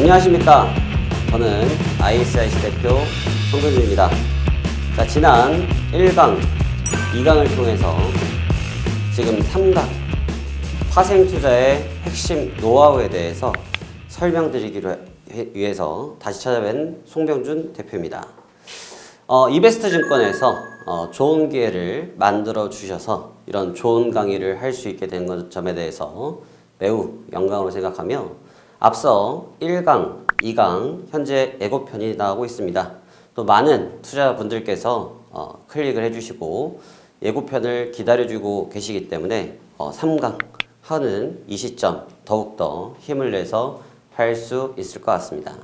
안녕하십니까. 저는 ISIC 대표 송병준입니다. 자, 지난 1강, 2강을 통해서 지금 3강, 파생투자의 핵심 노하우에 대해서 설명드리기로 위해서 다시 찾아뵌 송병준 대표입니다. 이베스트증권에서 좋은 기회를 만들어 주셔서 이런 좋은 강의를 할 수 있게 된 점에 대해서 매우 영광으로 생각하며 앞서 1강, 2강 현재 예고편이 나가고 있습니다. 또 많은 투자분들께서 클릭을 해주시고 예고편을 기다려주고 계시기 때문에 3강 하는 이 시점 더욱더 힘을 내서 할 수 있을 것 같습니다.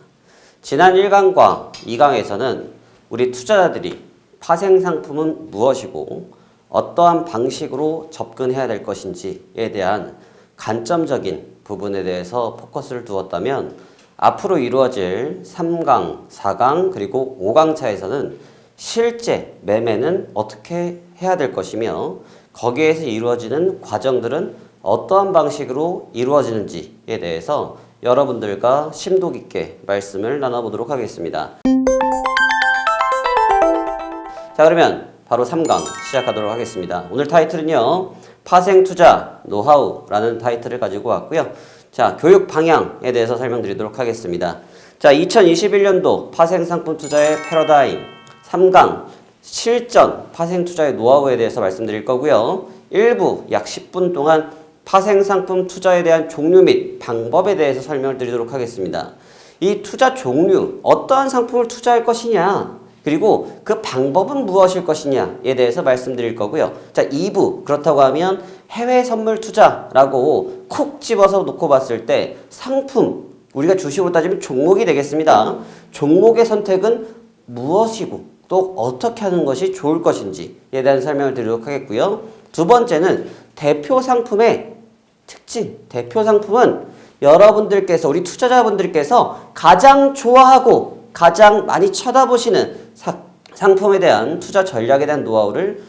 지난 1강과 2강에서는 우리 투자자들이 파생상품은 무엇이고 어떠한 방식으로 접근해야 될 것인지에 대한 관점적인 부분에 대해서 포커스를 두었다면 앞으로 이루어질 3강, 4강 그리고 5강 차에서는 실제 매매는 어떻게 해야 될 것이며 거기에서 이루어지는 과정들은 어떠한 방식으로 이루어지는지에 대해서 여러분들과 심도 깊게 말씀을 나눠보도록 하겠습니다. 자, 그러면 바로 3강 시작하도록 하겠습니다. 오늘 타이틀은요, 파생투자 노하우라는 타이틀을 가지고 왔고요. 자, 교육 방향에 대해서 설명드리도록 하겠습니다. 자, 2021년도 파생상품 투자의 패러다임 3강 실전 파생투자의 노하우에 대해서 말씀드릴 거고요. 1부 약 10분 동안 파생상품 투자에 대한 종류 및 방법에 대해서 설명을 드리도록 하겠습니다. 이 투자 종류, 어떠한 상품을 투자할 것이냐, 그리고 그 방법은 무엇일 것이냐에 대해서 말씀드릴 거고요. 자, 2부 그렇다고 하면 해외 선물 투자라고 콕 집어서 놓고 봤을 때 상품, 우리가 주식으로 따지면 종목이 되겠습니다. 종목의 선택은 무엇이고 또 어떻게 하는 것이 좋을 것인지에 대한 설명을 드리도록 하겠고요. 두 번째는 대표 상품의 특징, 대표 상품은 여러분들께서, 우리 투자자분들께서 가장 좋아하고 가장 많이 쳐다보시는 상품에 대한 투자 전략에 대한 노하우를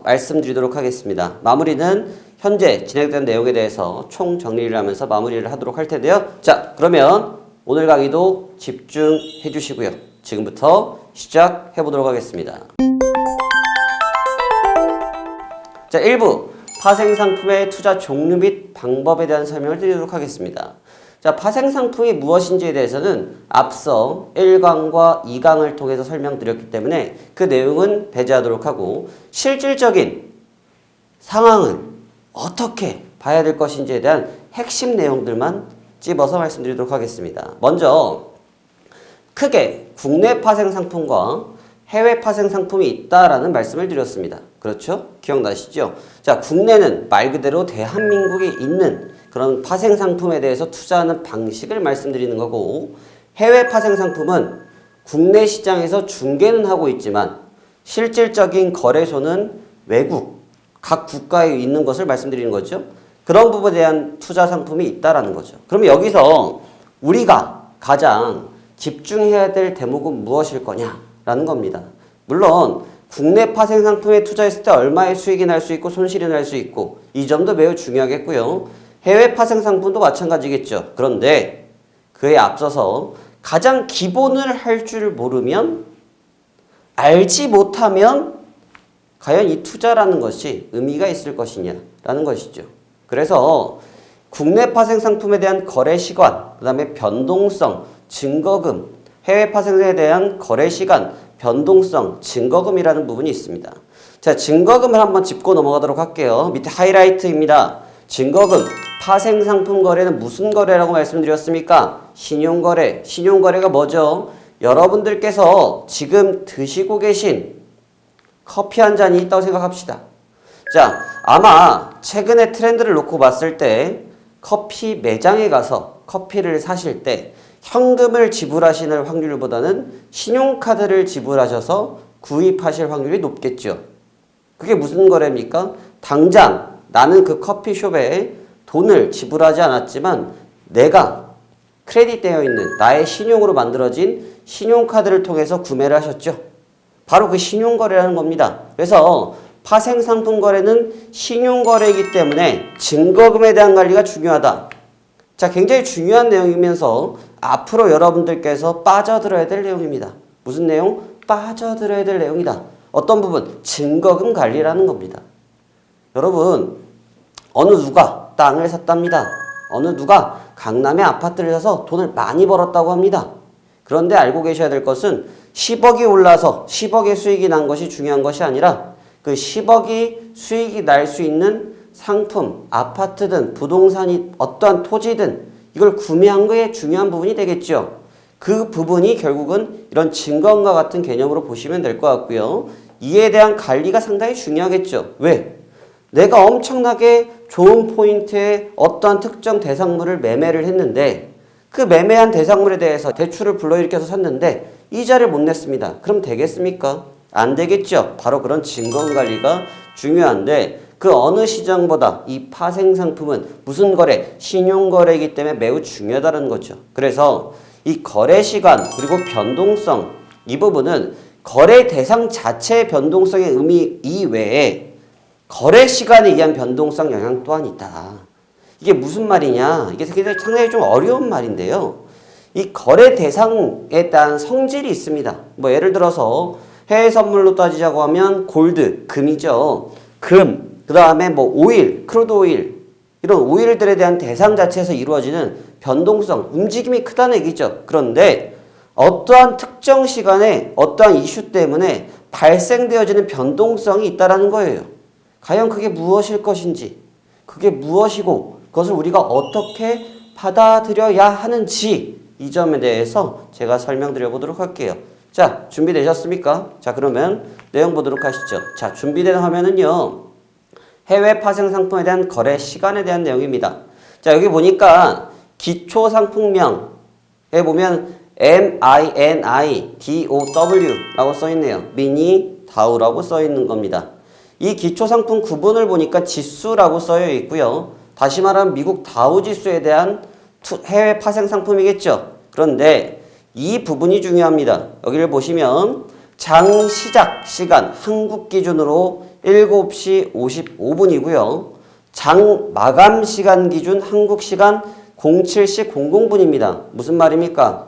말씀드리도록 하겠습니다. 마무리는 현재 진행된 내용에 대해서 총 정리를 하면서 마무리를 하도록 할 텐데요. 자, 그러면 오늘 강의도 집중해 주시고요. 지금부터 시작해 보도록 하겠습니다. 자, 1부 파생상품의 투자 종류 및 방법에 대한 설명을 드리도록 하겠습니다. 자, 파생상품이 무엇인지에 대해서는 앞서 1강과 2강을 통해서 설명드렸기 때문에 그 내용은 배제하도록 하고 실질적인 상황은 어떻게 봐야 될 것인지에 대한 핵심 내용들만 찝어서 말씀드리도록 하겠습니다. 먼저 크게 국내 파생상품과 해외 파생상품이 있다라는 말씀을 드렸습니다. 그렇죠? 기억나시죠? 자, 국내는 말 그대로 대한민국에 있는 그런 파생상품에 대해서 투자하는 방식을 말씀드리는 거고, 해외 파생상품은 국내 시장에서 중개는 하고 있지만 실질적인 거래소는 외국, 각 국가에 있는 것을 말씀드리는 거죠. 그런 부분에 대한 투자 상품이 있다라는 거죠. 그럼 여기서 우리가 가장 집중해야 될 대목은 무엇일 거냐라는 겁니다. 물론 국내 파생상품에 투자했을 때 얼마의 수익이 날 수 있고 손실이 날 수 있고 이 점도 매우 중요하겠고요. 해외 파생상품도 마찬가지겠죠. 그런데 그에 앞서서 가장 기본을 할 줄 모르면, 알지 못하면 과연 이 투자라는 것이 의미가 있을 것이냐라는 것이죠. 그래서 국내 파생상품에 대한 거래 시간, 그 다음에 변동성, 증거금, 해외 파생에 대한 거래 시간, 변동성, 증거금이라는 부분이 있습니다. 자, 증거금을 한번 짚고 넘어가도록 할게요. 밑에 하이라이트입니다. 증거금, 파생상품 거래는 무슨 거래라고 말씀드렸습니까? 신용거래. 신용거래가 뭐죠? 여러분들께서 지금 드시고 계신 커피 한 잔이 있다고 생각합시다. 자, 아마 최근에 트렌드를 놓고 봤을 때 커피 매장에 가서 커피를 사실 때 현금을 지불하시는 확률보다는 신용카드를 지불하셔서 구입하실 확률이 높겠죠. 그게 무슨 거래입니까? 당장 나는 그 커피숍에 돈을 지불하지 않았지만 내가 크레딧되어 있는 나의 신용으로 만들어진 신용카드를 통해서 구매를 하셨죠. 바로 그 신용거래라는 겁니다. 그래서 파생상품 거래는 신용거래이기 때문에 증거금에 대한 관리가 중요하다. 자, 굉장히 중요한 내용이면서 앞으로 여러분들께서 빠져들어야 될 내용입니다. 무슨 내용? 빠져들어야 될 내용이다. 어떤 부분? 증거금 관리라는 겁니다. 여러분, 어느 누가 땅을 샀답니다. 어느 누가 강남에 아파트를 사서 돈을 많이 벌었다고 합니다. 그런데 알고 계셔야 될 것은 10억이 올라서 10억의 수익이 난 것이 중요한 것이 아니라 그 10억이 수익이 날 수 있는 상품, 아파트든 부동산이 어떠한 토지든 이걸 구매한 거에 중요한 부분이 되겠죠. 그 부분이 결국은 이런 증거금과 같은 개념으로 보시면 될 것 같고요. 이에 대한 관리가 상당히 중요하겠죠. 왜? 내가 엄청나게 좋은 포인트에 어떠한 특정 대상물을 매매를 했는데 그 매매한 대상물에 대해서 대출을 불러일으켜서 샀는데 이자를 못 냈습니다. 그럼 되겠습니까? 안 되겠죠. 바로 그런 증거금 관리가 중요한데 그 어느 시장보다 이 파생상품은 무슨 거래? 신용거래이기 때문에 매우 중요하다는 거죠. 그래서 이 거래 시간 그리고 변동성 이 부분은 거래 대상 자체의 변동성의 의미 이외에 거래 시간에 의한 변동성 영향 또한 있다. 이게 무슨 말이냐? 이게 상당히 좀 어려운 말인데요. 이 거래 대상에 대한 성질이 있습니다. 뭐 예를 들어서 해외 선물로 따지자고 하면 골드, 금이죠. 금, 그 다음에 뭐 오일, 크루드 오일 이런 오일들에 대한 대상 자체에서 이루어지는 변동성, 움직임이 크다는 얘기죠. 그런데 어떠한 특정 시간에 어떠한 이슈 때문에 발생되어지는 변동성이 있다는 거예요. 과연 그게 무엇일 것인지, 그게 무엇이고 그것을 우리가 어떻게 받아들여야 하는지 이 점에 대해서 제가 설명드려 보도록 할게요. 자, 준비되셨습니까? 자, 그러면 내용 보도록 하시죠. 자, 준비된 화면은요. 해외 파생 상품에 대한 거래 시간에 대한 내용입니다. 자, 여기 보니까 기초 상품명에 보면 MINIDOW라고 써 있네요. 미니 다우라고 써 있는 겁니다. 이 기초 상품 구분을 보니까 지수라고 써여 있고요. 다시 말하면 미국 다우 지수에 대한 해외 파생 상품이겠죠. 그런데 이 부분이 중요합니다. 여기를 보시면 장 시작 시간 한국 기준으로 7시 55분이고요. 장 마감 시간 기준 한국 시간 07시 00분입니다. 무슨 말입니까?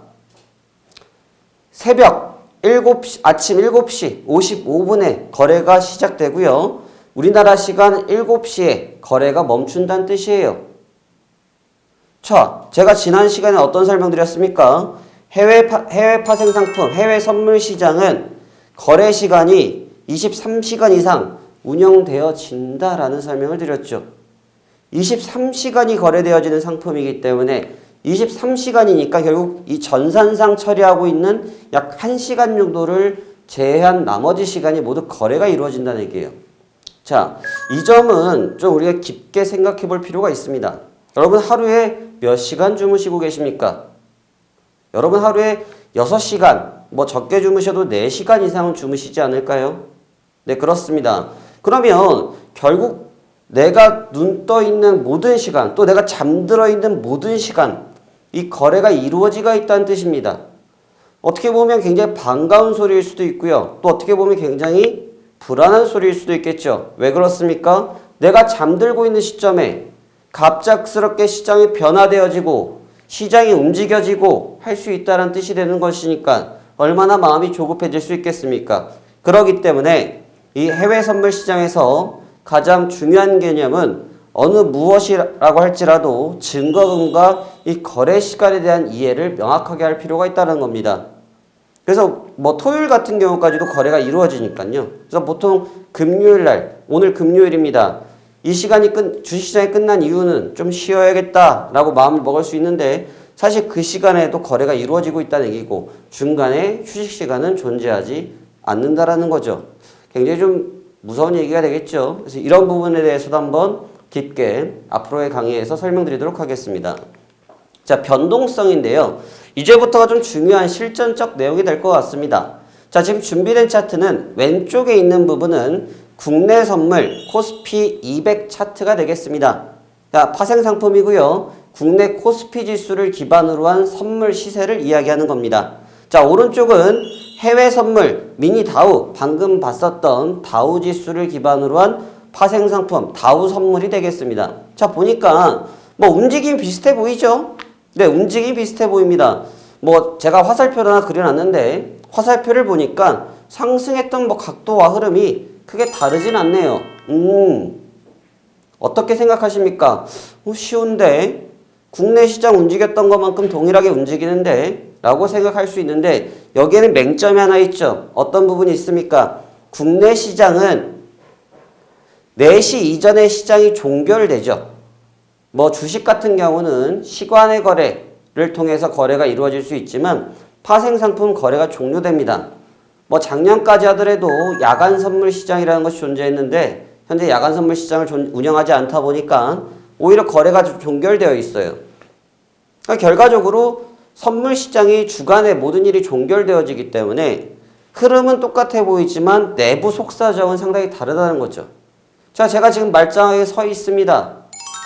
아침 7시 55분에 거래가 시작되고요. 우리나라 시간 7시에 거래가 멈춘다는 뜻이에요. 자, 제가 지난 시간에 어떤 설명 드렸습니까? 해외 파생 상품, 해외 선물 시장은 거래 시간이 23시간 이상 운영되어진다라는 설명을 드렸죠. 23시간이 거래되어지는 상품이기 때문에 23시간이니까 결국 이 전산상 처리하고 있는 약 1시간 정도를 제외한 나머지 시간이 모두 거래가 이루어진다는 얘기예요. 자, 이 점은 좀 우리가 깊게 생각해 볼 필요가 있습니다. 여러분 하루에 몇 시간 주무시고 계십니까? 여러분 하루에 6시간, 뭐 적게 주무셔도 4시간 이상은 주무시지 않을까요? 네, 그렇습니다. 그러면 결국 내가 눈 떠 있는 모든 시간, 또 내가 잠들어 있는 모든 시간, 이 거래가 이루어지고 있다는 뜻입니다. 어떻게 보면 굉장히 반가운 소리일 수도 있고요. 또 어떻게 보면 굉장히 불안한 소리일 수도 있겠죠. 왜 그렇습니까? 내가 잠들고 있는 시점에 갑작스럽게 시장이 변화되어지고 시장이 움직여지고 할 수 있다는 뜻이 되는 것이니까 얼마나 마음이 조급해질 수 있겠습니까? 그렇기 때문에 이 해외 선물 시장에서 가장 중요한 개념은 어느 무엇이라고 할지라도 증거금과 이 거래 시간에 대한 이해를 명확하게 할 필요가 있다는 겁니다. 그래서 뭐 토요일 같은 경우까지도 거래가 이루어지니까요. 그래서 보통 금요일 날, 오늘 금요일입니다. 이 시간이 주식시장이 끝난 이유는 좀 쉬어야겠다라고 마음을 먹을 수 있는데 사실 그 시간에도 거래가 이루어지고 있다는 얘기고 중간에 휴식 시간은 존재하지 않는다라는 거죠. 굉장히 좀 무서운 얘기가 되겠죠. 그래서 이런 부분에 대해서도 한번 깊게 앞으로의 강의에서 설명드리도록 하겠습니다. 자, 변동성인데요. 이제부터가 좀 중요한 실전적 내용이 될 것 같습니다. 자, 지금 준비된 차트는 왼쪽에 있는 부분은 국내 선물 코스피 200 차트가 되겠습니다. 자, 파생 상품이고요. 국내 코스피 지수를 기반으로 한 선물 시세를 이야기하는 겁니다. 자, 오른쪽은 해외 선물 미니 다우, 방금 봤었던 다우 지수를 기반으로 한 파생 상품 다우 선물이 되겠습니다. 자, 보니까 뭐 움직임 비슷해 보이죠? 네, 움직임이 비슷해 보입니다. 뭐 제가 화살표를 하나 그려놨는데 화살표를 보니까 상승했던 뭐 각도와 흐름이 크게 다르진 않네요. 어떻게 생각하십니까? 쉬운데 국내 시장 움직였던 것만큼 동일하게 움직이는데 라고 생각할 수 있는데 여기에는 맹점이 하나 있죠. 어떤 부분이 있습니까? 국내 시장은 4시 이전에 시장이 종결되죠. 뭐 주식 같은 경우는 시간의 거래를 통해서 거래가 이루어질 수 있지만 파생상품 거래가 종료됩니다. 뭐 작년까지 하더라도 야간 선물 시장이라는 것이 존재했는데 현재 야간 선물 시장을 운영하지 않다 보니까 오히려 거래가 좀 종결되어 있어요. 그러니까 결과적으로 선물 시장이 주간에 모든 일이 종결되어지기 때문에 흐름은 똑같아 보이지만 내부 속사정은 상당히 다르다는 거죠. 자, 제가 지금 말짱하게 서 있습니다.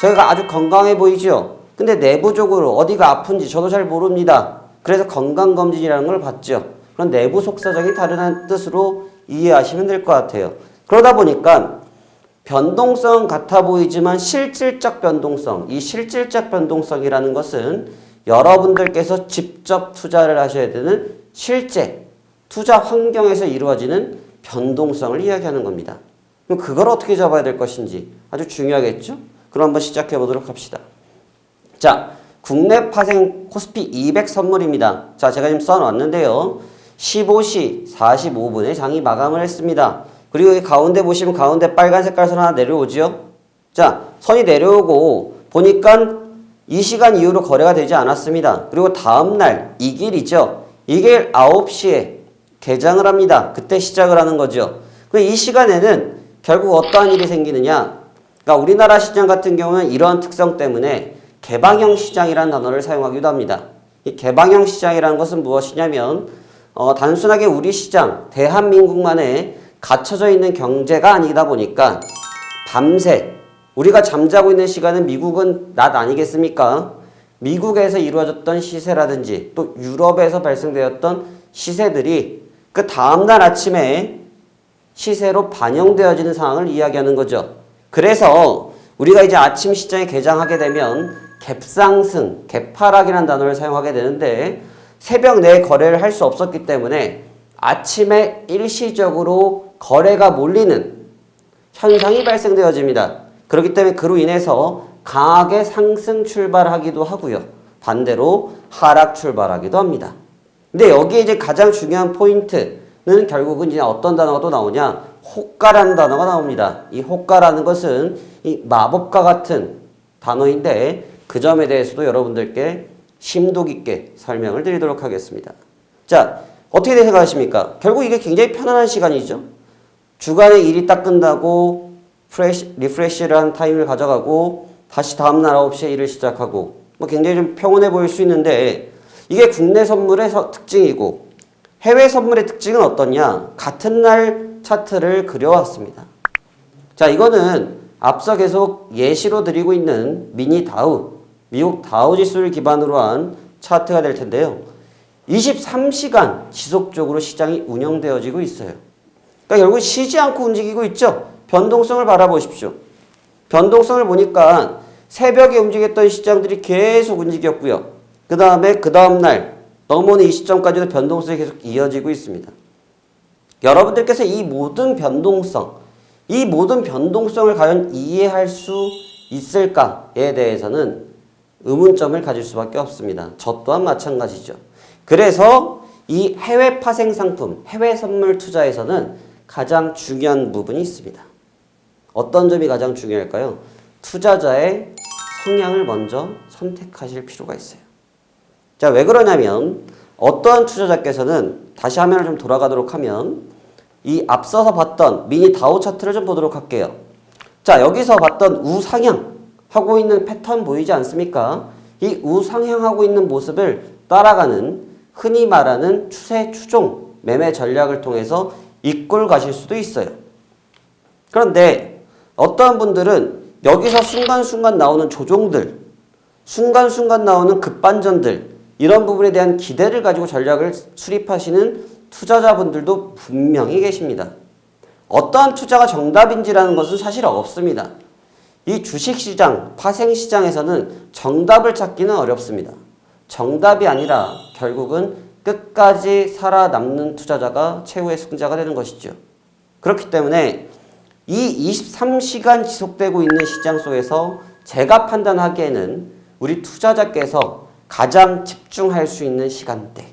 제가 아주 건강해 보이죠? 근데 내부적으로 어디가 아픈지 저도 잘 모릅니다. 그래서 건강검진이라는 걸 받죠. 그런 내부 속사정이 다르다는 뜻으로 이해하시면 될 것 같아요. 그러다 보니까 변동성 같아 보이지만 실질적 변동성, 이 실질적 변동성이라는 것은 여러분들께서 직접 투자를 하셔야 되는 실제 투자 환경에서 이루어지는 변동성을 이야기하는 겁니다. 그럼 그걸 어떻게 잡아야 될 것인지 아주 중요하겠죠? 그럼 한번 시작해 보도록 합시다. 자, 국내 파생 코스피 200 선물입니다. 자, 제가 지금 써놨는데요. 15시 45분에 장이 마감을 했습니다. 그리고 여기 가운데 보시면 가운데 빨간 색깔 선 하나 내려오죠? 자, 선이 내려오고 보니까 이 시간 이후로 거래가 되지 않았습니다. 그리고 다음날 이 길이죠. 이 길 9시에 개장을 합니다. 그때 시작을 하는 거죠. 이 시간에는 결국 어떠한 일이 생기느냐? 그러니까 우리나라 시장 같은 경우는 이러한 특성 때문에 개방형 시장이라는 단어를 사용하기도 합니다. 이 개방형 시장이라는 것은 무엇이냐면 단순하게 우리 시장, 대한민국만의 갇혀져 있는 경제가 아니다 보니까 밤새 우리가 잠자고 있는 시간은 미국은 낮 아니겠습니까? 미국에서 이루어졌던 시세라든지 또 유럽에서 발생되었던 시세들이 그 다음날 아침에 시세로 반영되어지는 상황을 이야기하는 거죠. 그래서 우리가 이제 아침 시장에 개장하게 되면 갭상승, 갭하락이라는 단어를 사용하게 되는데 새벽 내에 거래를 할 수 없었기 때문에 아침에 일시적으로 거래가 몰리는 현상이 발생되어집니다. 그렇기 때문에 그로 인해서 강하게 상승 출발하기도 하고요. 반대로 하락 출발하기도 합니다. 근데 여기에 이제 가장 중요한 포인트는 결국은 이제 어떤 단어가 또 나오냐? 호가라는 단어가 나옵니다. 이 호가라는 것은 이 마법과 같은 단어인데 그 점에 대해서도 여러분들께 심도 깊게 설명을 드리도록 하겠습니다. 자, 어떻게 생각하십니까? 결국 이게 굉장히 편안한 시간이죠. 주간에 일이 딱 끝나고 리프레시를 한 타임을 가져가고 다시 다음날 9시에 일을 시작하고 뭐 굉장히 좀 평온해 보일 수 있는데 이게 국내 선물의 특징이고 해외 선물의 특징은 어떠냐? 같은 날 차트를 그려왔습니다. 자, 이거는 앞서 계속 예시로 드리고 있는 미니 다우, 미국 다우 지수를 기반으로 한 차트가 될 텐데요. 23시간 지속적으로 시장이 운영되어지고 있어요. 그러니까 결국 쉬지 않고 움직이고 있죠. 변동성을 바라보십시오. 변동성을 보니까 새벽에 움직였던 시장들이 계속 움직였고요. 그 다음 날 넘어오는 이 시점까지도 변동성이 계속 이어지고 있습니다. 여러분들께서 이 모든 변동성을 과연 이해할 수 있을까에 대해서는 의문점을 가질 수밖에 없습니다. 저 또한 마찬가지죠. 그래서 이 해외 파생 상품, 해외 선물 투자에서는 가장 중요한 부분이 있습니다. 어떤 점이 가장 중요할까요? 투자자의 성향을 먼저 선택하실 필요가 있어요. 자, 왜 그러냐면 어떠한 투자자께서는 다시 화면을 좀 돌아가도록 하면 이 앞서서 봤던 미니 다우 차트를 좀 보도록 할게요. 자, 여기서 봤던 우상향 하고 있는 패턴 보이지 않습니까? 이 우상향하고 있는 모습을 따라가는 흔히 말하는 추세 추종 매매 전략을 통해서 이끌 가실 수도 있어요. 그런데 어떠한 분들은 여기서 순간순간 나오는 조종들, 순간순간 나오는 급반전들 이런 부분에 대한 기대를 가지고 전략을 수립하시는 투자자분들도 분명히 계십니다. 어떠한 투자가 정답인지라는 것은 사실 없습니다. 이 주식시장, 파생시장에서는 정답을 찾기는 어렵습니다. 정답이 아니라 결국은 끝까지 살아남는 투자자가 최후의 승자가 되는 것이죠. 그렇기 때문에 이 23시간 지속되고 있는 시장 속에서 제가 판단하기에는 우리 투자자께서 가장 집중할 수 있는 시간대,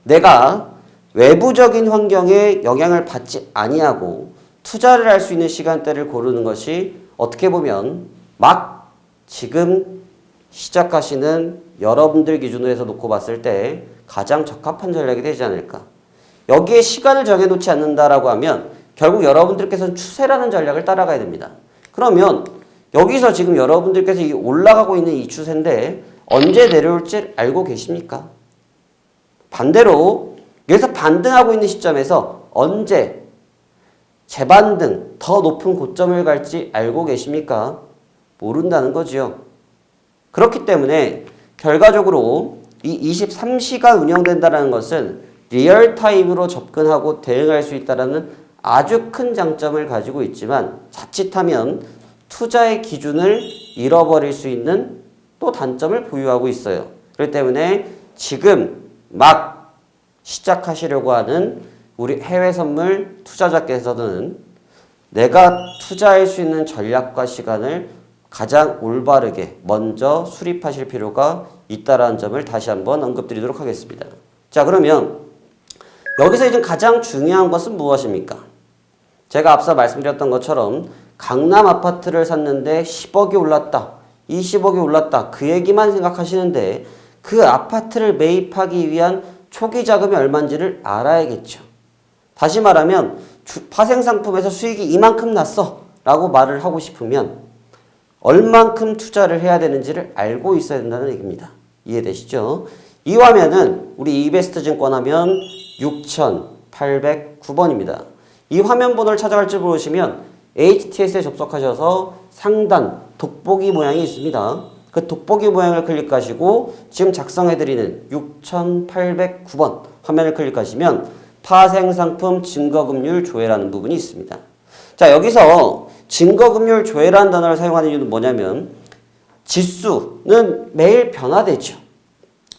내가 외부적인 환경에 영향을 받지 아니하고 투자를 할 수 있는 시간대를 고르는 것이 어떻게 보면 막 지금 시작하시는 여러분들 기준으로 해서 놓고 봤을 때 가장 적합한 전략이 되지 않을까. 여기에 시간을 정해놓지 않는다라고 하면 결국 여러분들께서는 추세라는 전략을 따라가야 됩니다. 그러면 여기서 지금 여러분들께서 이 올라가고 있는 이 추세인데 언제 내려올지 알고 계십니까? 반대로 여기서 반등하고 있는 시점에서 언제 재반등, 더 높은 고점을 갈지 알고 계십니까? 모른다는 거죠. 그렇기 때문에 결과적으로 이 23시간 운영된다는 것은 리얼타임으로 접근하고 대응할 수 있다는 아주 큰 장점을 가지고 있지만 자칫하면 투자의 기준을 잃어버릴 수 있는 또 단점을 보유하고 있어요. 그렇기 때문에 지금 막 시작하시려고 하는 우리 해외 선물 투자자께서는 내가 투자할 수 있는 전략과 시간을 가장 올바르게 먼저 수립하실 필요가 있다는 점을 다시 한번 언급드리도록 하겠습니다. 자, 그러면 여기서 이제 가장 중요한 것은 무엇입니까? 제가 앞서 말씀드렸던 것처럼 강남 아파트를 샀는데 10억이 올랐다, 20억이 올랐다, 그 얘기만 생각하시는데 그 아파트를 매입하기 위한 초기 자금이 얼마인지를 알아야겠죠. 다시 말하면 파생상품에서 수익이 이만큼 났어 라고 말을 하고 싶으면 얼만큼 투자를 해야 되는지를 알고 있어야 된다는 얘기입니다. 이해되시죠? 이 화면은 우리 이베스트 증권 하면 6809번입니다. 이 화면 번호를 찾아갈지 모르시면 HTS에 접속하셔서 상단 돋보기 모양이 있습니다. 그 돋보기 모양을 클릭하시고 지금 작성해드리는 6809번 화면을 클릭하시면 파생상품 증거금률 조회라는 부분이 있습니다. 자, 여기서 증거금률 조회라는 단어를 사용하는 이유는 뭐냐면 지수는 매일 변화되죠.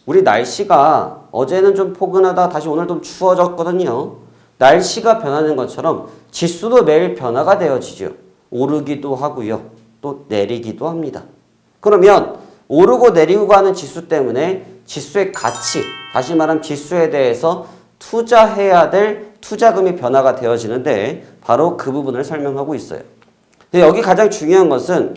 우리 날씨가 어제는 좀 포근하다 다시 오늘 좀 추워졌거든요. 날씨가 변하는 것처럼 지수도 매일 변화가 되어지죠. 오르기도 하고요. 또 내리기도 합니다. 그러면 오르고 내리고 가는 지수 때문에 지수의 가치, 다시 말하면 지수에 대해서 투자해야 될 투자금이 변화가 되어지는데 바로 그 부분을 설명하고 있어요. 근데 여기 가장 중요한 것은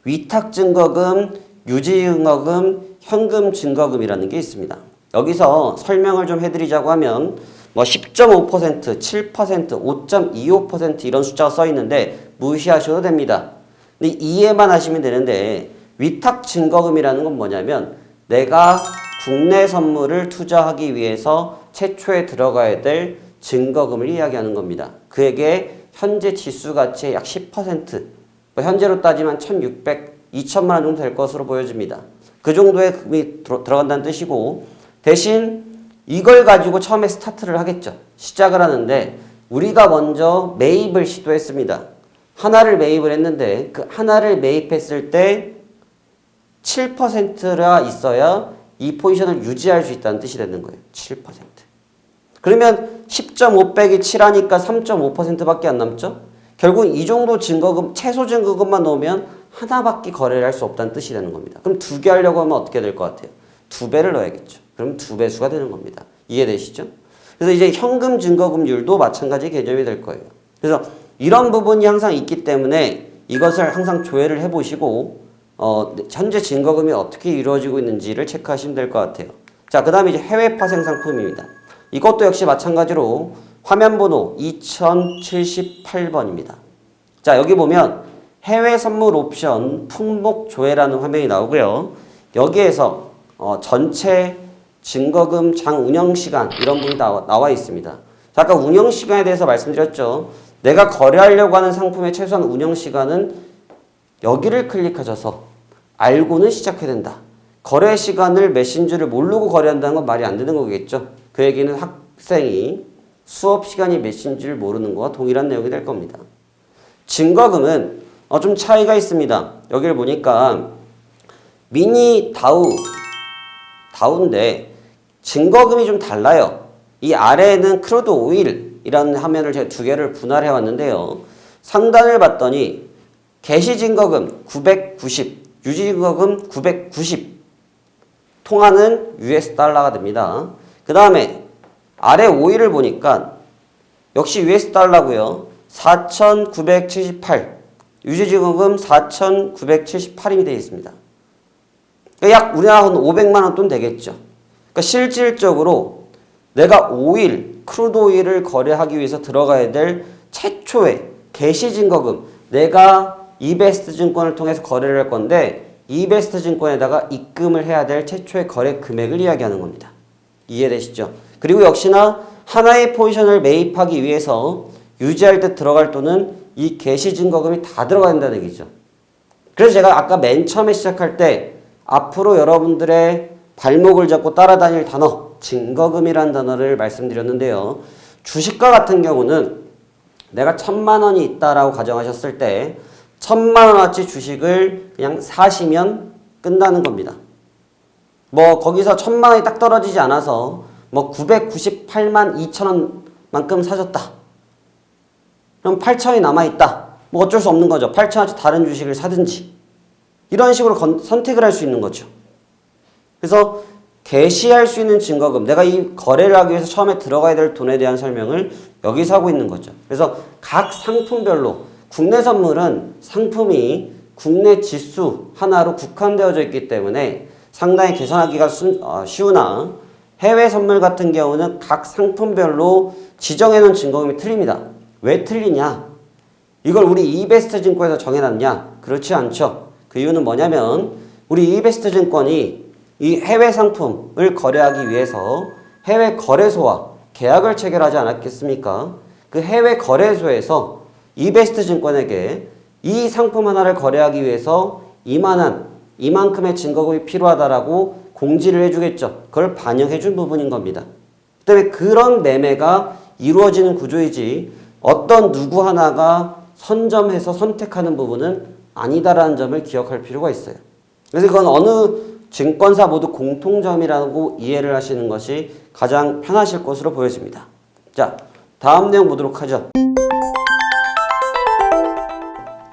위탁증거금, 유지증거금, 현금증거금이라는 게 있습니다. 여기서 설명을 좀 해드리자고 하면 뭐 10.5%, 7%, 5.25% 이런 숫자가 써 있는데 무시하셔도 됩니다. 근데 이해만 하시면 되는데 위탁증거금이라는 건 뭐냐면 내가 국내 선물을 투자하기 위해서 최초에 들어가야 될 증거금을 이야기하는 겁니다. 그에게 현재 지수 가치의 약 10%, 현재로 따지면 1,600, 2천만 원 정도 될 것으로 보여집니다. 그 정도의 금이 들어간다는 뜻이고 대신 이걸 가지고 처음에 스타트를 하겠죠. 시작을 하는데 우리가 먼저 매입을 시도했습니다. 하나를 매입을 했는데 그 하나를 매입했을 때 7%가 있어야 이 포지션을 유지할 수 있다는 뜻이 되는 거예요. 7%. 그러면 10.5 빼기 7하니까 3.5%밖에 안 남죠? 결국 이 정도 증거금, 최소 증거금만 넣으면 하나밖에 거래를 할 수 없다는 뜻이 되는 겁니다. 그럼 두 개 하려고 하면 어떻게 될 것 같아요? 두 배를 넣어야겠죠. 그럼 두 배수가 되는 겁니다. 이해되시죠? 그래서 이제 현금 증거금률도 마찬가지 개념이 될 거예요. 그래서 이런 부분이 항상 있기 때문에 이것을 항상 조회를 해보시고 현재 증거금이 어떻게 이루어지고 있는지를 체크하시면 될 것 같아요. 자, 그 다음에 이제 해외 파생 상품입니다. 이것도 역시 마찬가지로 화면 번호 2078번입니다. 자, 여기 보면 해외 선물 옵션 품목 조회라는 화면이 나오고요. 여기에서 전체 증거금 장 운영 시간 이런 부분이 나와 있습니다. 자, 아까 운영 시간에 대해서 말씀드렸죠. 내가 거래하려고 하는 상품의 최소한 운영 시간은 여기를 클릭하셔서 알고는 시작해야 된다. 거래 시간을 몇인 줄을 모르고 거래한다는 건 말이 안 되는 거겠죠. 그 얘기는 학생이 수업 시간이 몇인 줄 모르는 거와 동일한 내용이 될 겁니다. 증거금은 좀 차이가 있습니다. 여기를 보니까 미니 다우 가운데 증거금이 좀 달라요. 이 아래에는 크루드 오일이라는 화면을 제가 두 개를 분할해 왔는데요. 상단을 봤더니 개시증거금 990, 유지증거금 990, 통화는 US 달러가 됩니다. 그 다음에 아래 오일을 보니까 역시 US 달러고요. 4,978, 유지증거금 4,978이 되어 있습니다. 그러니까 약 우리나라 한 500만 원 돈 되겠죠. 그러니까 실질적으로 내가 오일, 크루드 오일을 거래하기 위해서 들어가야 될 최초의 개시증거금, 내가 이베스트 증권을 통해서 거래를 할 건데 이베스트 증권에다가 입금을 해야 될 최초의 거래 금액을 이야기하는 겁니다. 이해되시죠? 그리고 역시나 하나의 포지션을 매입하기 위해서 유지할 때 들어갈 돈은 이 개시증거금이 다 들어가야 된다는 얘기죠. 그래서 제가 아까 맨 처음에 시작할 때 앞으로 여러분들의 발목을 잡고 따라다닐 단어, 증거금이라는 단어를 말씀드렸는데요. 주식과 같은 경우는 내가 1,000만 원이 있다라고 가정하셨을 때 1,000만 원어치 주식을 그냥 사시면 끝나는 겁니다. 뭐 거기서 1,000만 원이 딱 떨어지지 않아서 뭐 998만 2천 원만큼 사셨다. 그럼 8천이 남아있다. 뭐 어쩔 수 없는 거죠. 8천원치 다른 주식을 사든지. 이런 식으로 선택을 할 수 있는 거죠. 그래서 개시할 수 있는 증거금, 내가 이 거래를 하기 위해서 처음에 들어가야 될 돈에 대한 설명을 여기서 하고 있는 거죠. 그래서 각 상품별로 국내 선물은 상품이 국내 지수 하나로 국한되어져 있기 때문에 상당히 계산하기가 쉬우나 해외 선물 같은 경우는 각 상품별로 지정해 놓은 증거금이 틀립니다. 왜 틀리냐? 이걸 우리 이베스트 증권에서 정해놨냐? 그렇지 않죠. 그 이유는 뭐냐면 우리 이베스트 증권이 이 해외 상품을 거래하기 위해서 해외 거래소와 계약을 체결하지 않았겠습니까? 그 해외 거래소에서 이베스트 증권에게 이 상품 하나를 거래하기 위해서 이만큼의 증거금이 필요하다라고 공지를 해주겠죠. 그걸 반영해준 부분인 겁니다. 그다음에 그런 매매가 이루어지는 구조이지 어떤 누구 하나가 선점해서 선택하는 부분은 아니다라는 점을 기억할 필요가 있어요. 그래서 그건 어느 증권사 모두 공통점이라고 이해를 하시는 것이 가장 편하실 것으로 보여집니다. 자, 다음 내용 보도록 하죠.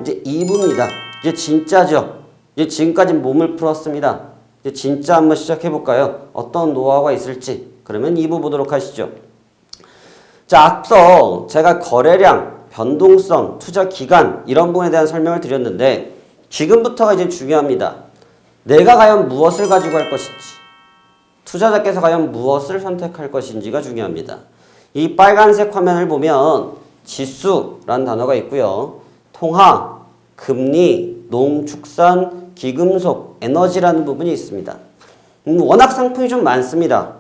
이제 2부입니다. 이제 진짜죠. 이제 지금까지 몸을 풀었습니다. 이제 진짜 한번 시작해 볼까요? 어떤 노하우가 있을지. 그러면 2부 보도록 하시죠. 자, 앞서 제가 거래량, 변동성, 투자 기간 이런 부분에 대한 설명을 드렸는데 지금부터가 이제 중요합니다. 내가 과연 무엇을 가지고 할 것인지, 투자자께서 과연 무엇을 선택할 것인지가 중요합니다. 이 빨간색 화면을 보면 지수라는 단어가 있고요. 통화, 금리, 농축산, 기금속, 에너지라는 부분이 있습니다. 워낙 상품이 좀 많습니다.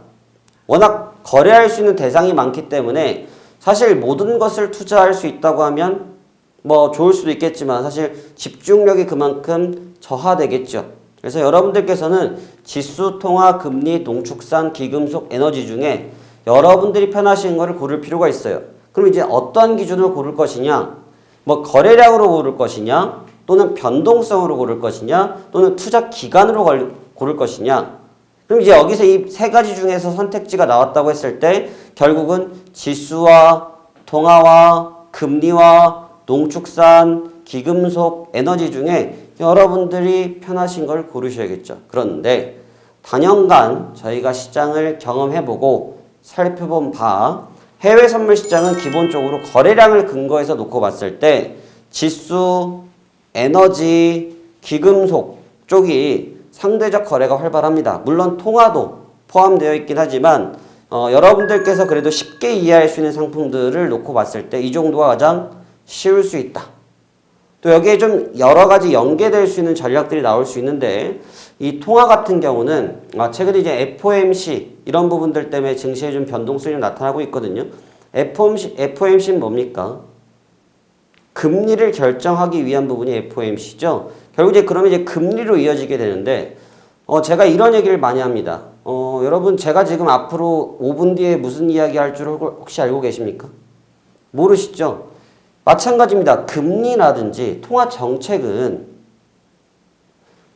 워낙 거래할 수 있는 대상이 많기 때문에 사실 모든 것을 투자할 수 있다고 하면 뭐 좋을 수도 있겠지만 사실 집중력이 그만큼 저하되겠죠. 그래서 여러분들께서는 지수, 통화, 금리, 농축산, 기금속, 에너지 중에 여러분들이 편하신 거를 고를 필요가 있어요. 그럼 이제 어떤 기준으로 고를 것이냐? 뭐 거래량으로 고를 것이냐? 또는 변동성으로 고를 것이냐? 또는 투자 기간으로 고를 것이냐? 그럼 이제 여기서 이 세 가지 중에서 선택지가 나왔다고 했을 때 결국은 지수와 통화와 금리와 농축산, 기금속, 에너지 중에 여러분들이 편하신 걸 고르셔야겠죠. 그런데 단연간 저희가 시장을 경험해보고 살펴본 바 해외 선물 시장은 기본적으로 거래량을 근거해서 놓고 봤을 때 지수, 에너지, 기금속 쪽이 상대적 거래가 활발합니다. 물론 통화도 포함되어 있긴 하지만 여러분들께서 그래도 쉽게 이해할 수 있는 상품들을 놓고 봤을 때 이 정도가 가장 쉬울 수 있다. 또 여기에 좀 여러 가지 연계될 수 있는 전략들이 나올 수 있는데 이 통화 같은 경우는 최근에 이제 FOMC 이런 부분들 때문에 증시에 좀 변동성이 좀 나타나고 있거든요. FOMC는 뭡니까? 금리를 결정하기 위한 부분이 FOMC죠. 결국 이제 그러면 이제 금리로 이어지게 되는데 제가 이런 얘기를 많이 합니다. 여러분 제가 지금 앞으로 5분 뒤에 무슨 이야기 할 줄 혹시 알고 계십니까? 모르시죠? 마찬가지입니다. 금리라든지 통화 정책은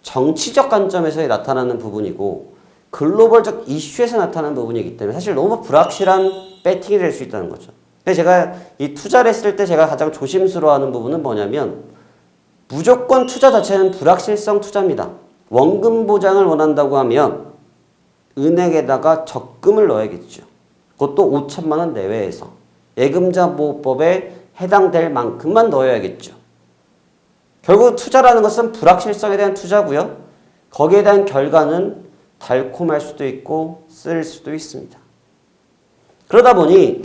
정치적 관점에서 나타나는 부분이고 글로벌적 이슈에서 나타나는 부분이기 때문에 사실 너무 불확실한 배팅이 될 수 있다는 거죠. 그래서 제가 이 투자를 했을 때 제가 가장 조심스러워하는 부분은 뭐냐면 무조건 투자 자체는 불확실성 투자입니다. 원금 보장을 원한다고 하면 은행에다가 적금을 넣어야겠죠. 그것도 5천만 원 내외에서 예금자 보호법에 해당될 만큼만 넣어야겠죠. 결국 투자라는 것은 불확실성에 대한 투자고요. 거기에 대한 결과는 달콤할 수도 있고 쓸 수도 있습니다. 그러다 보니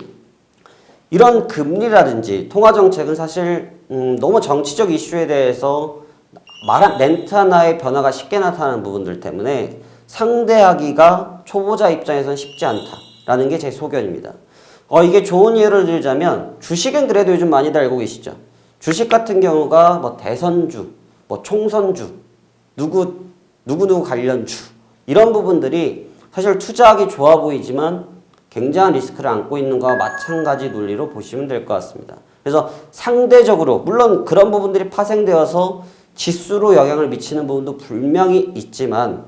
이런 금리라든지 통화정책은 사실 너무 정치적 이슈에 대해서 멘트 하나의 변화가 쉽게 나타나는 부분들 때문에 상대하기가 초보자 입장에서는 쉽지 않다라는 게 제 소견입니다. 이게 좋은 예를 들자면 주식은 그래도 요즘 많이들 알고 계시죠. 주식 같은 경우가 뭐 대선주, 뭐 총선주, 누구 관련주 이런 부분들이 사실 투자하기 좋아 보이지만 굉장한 리스크를 안고 있는 것과 마찬가지 논리로 보시면 될 것 같습니다. 그래서 상대적으로 물론 그런 부분들이 파생되어서 지수로 영향을 미치는 부분도 분명히 있지만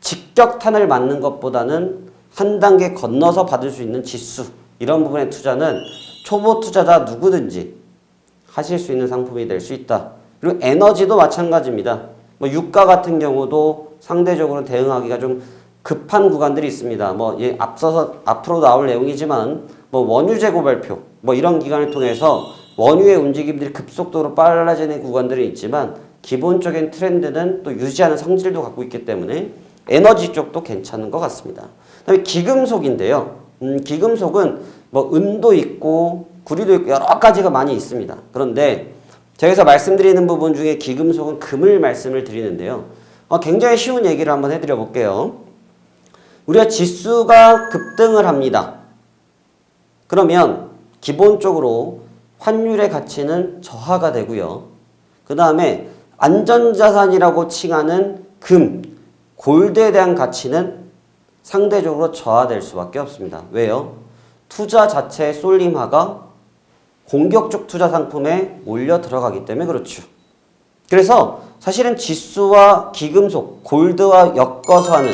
직격탄을 맞는 것보다는 한 단계 건너서 받을 수 있는 지수 이런 부분의 투자는 초보 투자자 누구든지 하실 수 있는 상품이 될 수 있다. 그리고 에너지도 마찬가지입니다. 뭐 유가 같은 경우도 상대적으로 대응하기가 좀 급한 구간들이 있습니다. 앞서서 앞으로 나올 내용이지만 원유 재고 발표 이런 기간을 통해서 원유의 움직임들이 급속도로 빨라지는 구간들이 있지만 기본적인 트렌드는 또 유지하는 성질도 갖고 있기 때문에 에너지 쪽도 괜찮은 것 같습니다. 그다음에 기금속인데요. 기금속은 은도 있고 구리도 있고 여러 가지가 많이 있습니다. 그런데 제가 말씀드리는 부분 중에 기금속은 금을 말씀을 드리는데요. 굉장히 쉬운 얘기를 한번 해드려 볼게요. 우리가 지수가 급등을 합니다. 그러면 기본적으로 환율의 가치는 저하가 되고요. 그 다음에 안전자산이라고 칭하는 금, 골드에 대한 가치는 상대적으로 저하될 수밖에 없습니다. 왜요? 투자 자체의 쏠림화가 공격적 투자 상품에 몰려 들어가기 때문에 그렇죠. 그래서 사실은 지수와 기금속, 골드와 엮어서 하는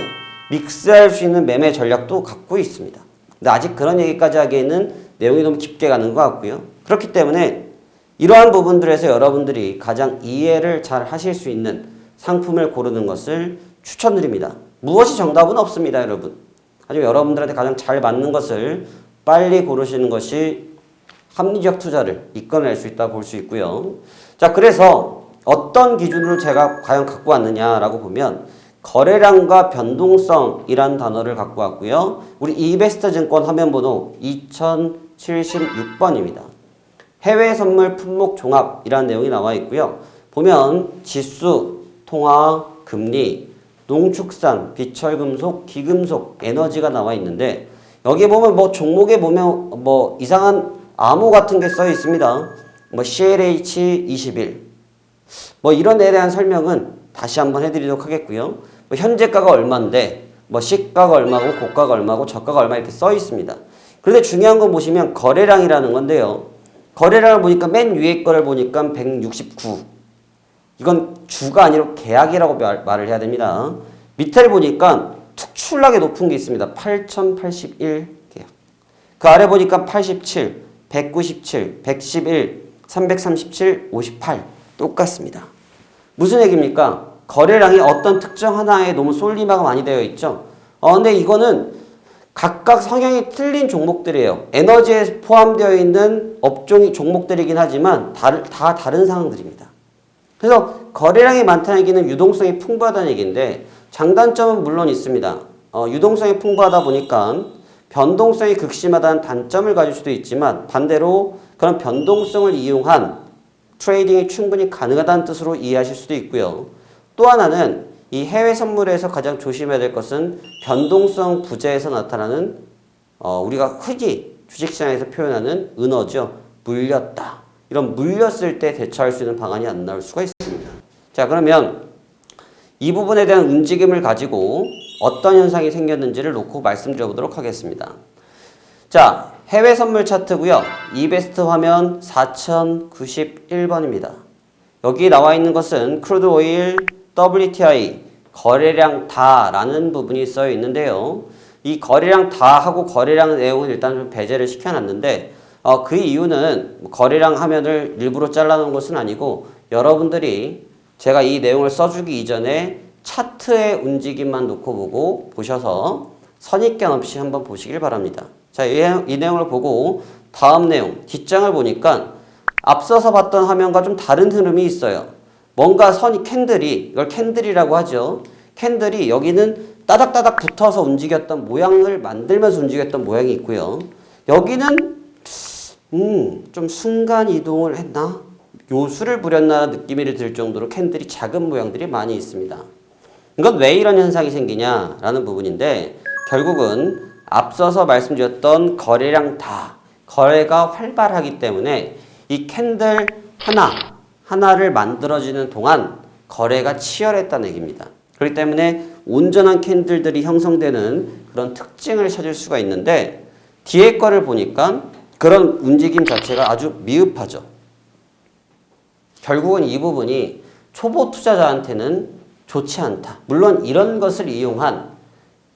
믹스할 수 있는 매매 전략도 갖고 있습니다. 근데 아직 그런 얘기까지 하기에는 내용이 너무 깊게 가는 것 같고요. 그렇기 때문에 이러한 부분들에서 여러분들이 가장 이해를 잘 하실 수 있는 상품을 고르는 것을 추천드립니다. 무엇이 정답은 없습니다, 여러분. 하지만 여러분들한테 가장 잘 맞는 것을 빨리 고르시는 것이 합리적 투자를 이끌어낼 수 있다고 볼 수 있고요. 자, 그래서 어떤 기준으로 제가 과연 갖고 왔느냐라고 보면 거래량과 변동성이란 단어를 갖고 왔고요. 우리 이베스트 증권 화면번호 2076번입니다. 해외 선물 품목 종합이라는 내용이 나와 있고요. 보면 지수, 통화, 금리, 농축산, 비철금속, 기금속, 에너지가 나와 있는데 여기 보면 종목에 보면 이상한 암호 같은 게 써 있습니다. CLH21 이런 데에 대한 설명은 다시 한번 해드리도록 하겠고요. 현재가가 얼마인데 시가가 얼마고 고가가 얼마고 저가가 얼마 이렇게 써 있습니다. 그런데 중요한 건 보시면 거래량이라는 건데요. 거래량을 보니까 맨 위에 거를 보니까 169. 이건 주가 아니라 계약이라고 말을 해야 됩니다. 밑에를 보니까 특출나게 높은 게 있습니다. 8081 계약. 그 아래 보니까 87, 197, 111, 337, 58 똑같습니다. 무슨 얘기입니까? 거래량이 어떤 특정 하나에 너무 쏠림화가 많이 되어 있죠. 근데 이거는 각각 성향이 틀린 종목들이에요. 에너지에 포함되어 있는 업종이 종목들이긴 하지만 다 다른 상황들입니다. 그래서 거래량이 많다는 얘기는 유동성이 풍부하다는 얘기인데 장단점은 물론 있습니다. 유동성이 풍부하다 보니까 변동성이 극심하다는 단점을 가질 수도 있지만 반대로 그런 변동성을 이용한 트레이딩이 충분히 가능하다는 뜻으로 이해하실 수도 있고요. 또 하나는 이 해외 선물에서 가장 조심해야 될 것은 변동성 부재에서 나타나는 우리가 흔히 주식시장에서 표현하는 은어죠. 물렸다. 이런 물렸을 때 대처할 수 있는 방안이 안 나올 수가 있습니다. 자, 그러면 이 부분에 대한 움직임을 가지고 어떤 현상이 생겼는지를 놓고 말씀드려보도록 하겠습니다. 자, 해외 선물 차트고요. 이베스트 화면 4091번입니다. 여기 나와 있는 것은 크루드 오일, WTI, 거래량 다라는 부분이 써 있는데요. 이 거래량 다하고 거래량 내용은 일단 좀 배제를 시켜놨는데 그 이유는 거래량 화면을 일부러 잘라놓은 것은 아니고 여러분들이 제가 이 내용을 써주기 이전에 차트의 움직임만 놓고 보고 보셔서 선입견 없이 한번 보시길 바랍니다. 자, 이 내용을 보고 다음 내용 뒷장을 보니까 앞서서 봤던 화면과 좀 다른 흐름이 있어요. 뭔가 캔들이 이걸 캔들이라고 하죠. 캔들이 여기는 따닥따닥 붙어서 움직였던 모양을 만들면서 움직였던 모양이 있고요. 여기는 좀 순간 이동을 했나? 요술을 부렸나 느낌이 들 정도로 캔들이 작은 모양들이 많이 있습니다. 이건 왜 이런 현상이 생기냐라는 부분인데 결국은 앞서서 말씀드렸던 거래량 다, 거래가 활발하기 때문에 이 캔들 하나를 만들어지는 동안 거래가 치열했다는 얘기입니다. 그렇기 때문에 온전한 캔들들이 형성되는 그런 특징을 찾을 수가 있는데 뒤에 거를 보니까 그런 움직임 자체가 아주 미흡하죠. 결국은 이 부분이 초보 투자자한테는 좋지 않다. 물론 이런 것을 이용한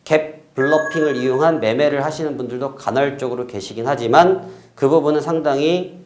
갭 블러핑을 이용한 매매를 하시는 분들도 간헐적으로 계시긴 하지만 그 부분은 상당히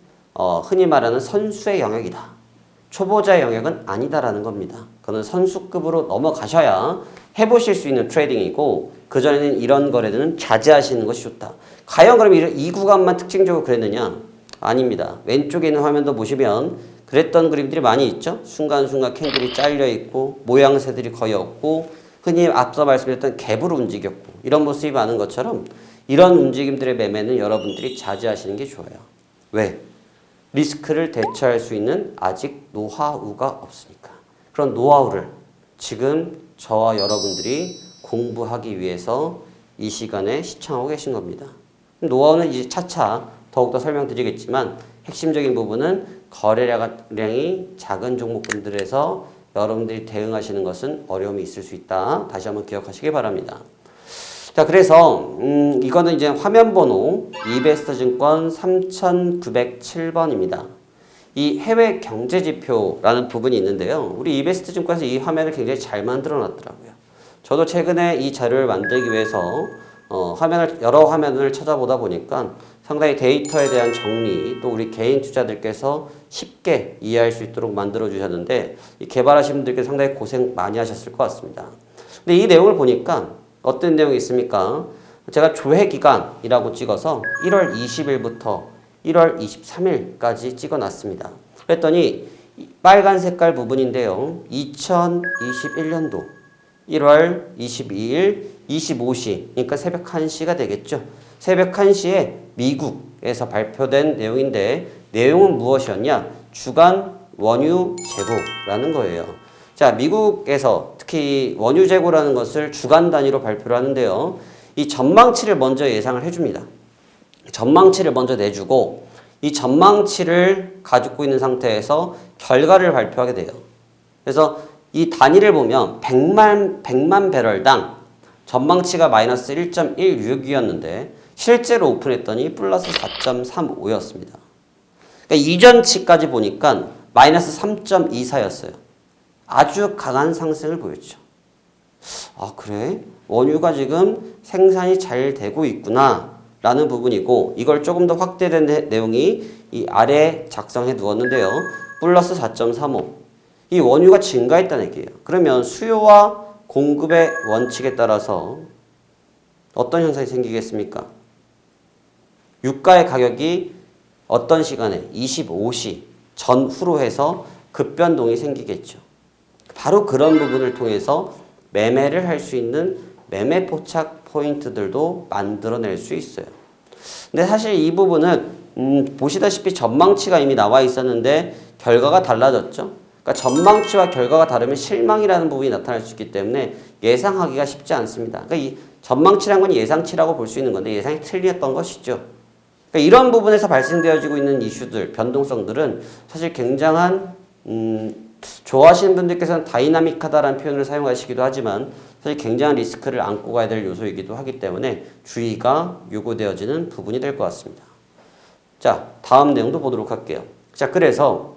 흔히 말하는 선수의 영역이다. 초보자의 영역은 아니다라는 겁니다. 그거는 선수급으로 넘어가셔야 해보실 수 있는 트레이딩이고 그전에는 이런 거래들은 자제하시는 것이 좋다. 과연 그럼 이 구간만 특징적으로 그랬느냐? 아닙니다. 왼쪽에 있는 화면도 보시면 그랬던 그림들이 많이 있죠. 순간순간 캔들이 잘려있고 모양새들이 거의 없고 흔히 앞서 말씀드렸던 갭으로 움직였고 이런 모습이 많은 것처럼 이런 움직임들의 매매는 여러분들이 자제하시는 게 좋아요. 왜? 리스크를 대처할 수 있는 아직 노하우가 없으니까. 그런 노하우를 지금 저와 여러분들이 공부하기 위해서 이 시간에 시청하고 계신 겁니다. 노하우는 이제 차차 더욱더 설명드리겠지만 핵심적인 부분은 거래량이 작은 종목군들에서 여러분들이 대응하시는 것은 어려움이 있을 수 있다. 다시 한번 기억하시기 바랍니다. 자, 그래서 이거는 이제 화면 번호 이베스트 증권 3907번입니다. 이 해외 경제 지표라는 부분이 있는데요. 우리 이베스트 증권에서 이 화면을 굉장히 잘 만들어 놨더라고요. 저도 최근에 이 자료를 만들기 위해서 여러 화면을 찾아보다 보니까 상당히 데이터에 대한 정리, 또 우리 개인 투자들께서 쉽게 이해할 수 있도록 만들어 주셨는데 이 개발하신 분들께 상당히 고생 많이 하셨을 것 같습니다. 근데 이 내용을 보니까 어떤 내용이 있습니까? 제가 조회 기간이라고 찍어서 1월 20일부터 1월 23일까지 찍어 놨습니다. 그랬더니 빨간 색깔 부분인데요. 2021년도 1월 22일 25시, 그러니까 새벽 1시가 되겠죠. 새벽 1시에 미국에서 발표된 내용인데 내용은 무엇이었냐? 주간 원유 재고라는 거예요. 자, 미국에서 특히 원유 재고라는 것을 주간 단위로 발표를 하는데요. 이 전망치를 먼저 예상을 해줍니다. 전망치를 먼저 내주고 이 전망치를 가지고 있는 상태에서 결과를 발표하게 돼요. 그래서 이 단위를 보면 100만 배럴당 전망치가 마이너스 1.16이었는데 실제로 오픈했더니 플러스 4.35였습니다. 그러니까 이전치까지 보니까 마이너스 3.24였어요. 아주 강한 상승을 보였죠. 아, 그래? 원유가 지금 생산이 잘 되고 있구나 라는 부분이고 이걸 조금 더 확대된 내용이 이 아래 작성해 두었는데요. 플러스 4.35. 이 원유가 증가했다는 얘기예요. 그러면 수요와 공급의 원칙에 따라서 어떤 현상이 생기겠습니까? 유가의 가격이 어떤 시간에 25시 전후로 해서 급변동이 생기겠죠. 바로 그런 부분을 통해서 매매를 할 수 있는 매매 포착 포인트들도 만들어낼 수 있어요. 근데 사실 이 부분은 보시다시피 전망치가 이미 나와 있었는데 결과가 달라졌죠. 그러니까 전망치와 결과가 다르면 실망이라는 부분이 나타날 수 있기 때문에 예상하기가 쉽지 않습니다. 그러니까 이 전망치라는 건 예상치라고 볼 수 있는 건데 예상이 틀렸던 것이죠. 그러니까 이런 부분에서 발생되어지고 있는 이슈들, 변동성들은 사실 굉장한 좋아하시는 분들께서는 다이나믹하다라는 표현을 사용하시기도 하지만 사실 굉장한 리스크를 안고 가야 될 요소이기도 하기 때문에 주의가 요구되어지는 부분이 될 것 같습니다. 자, 다음 내용도 보도록 할게요. 자, 그래서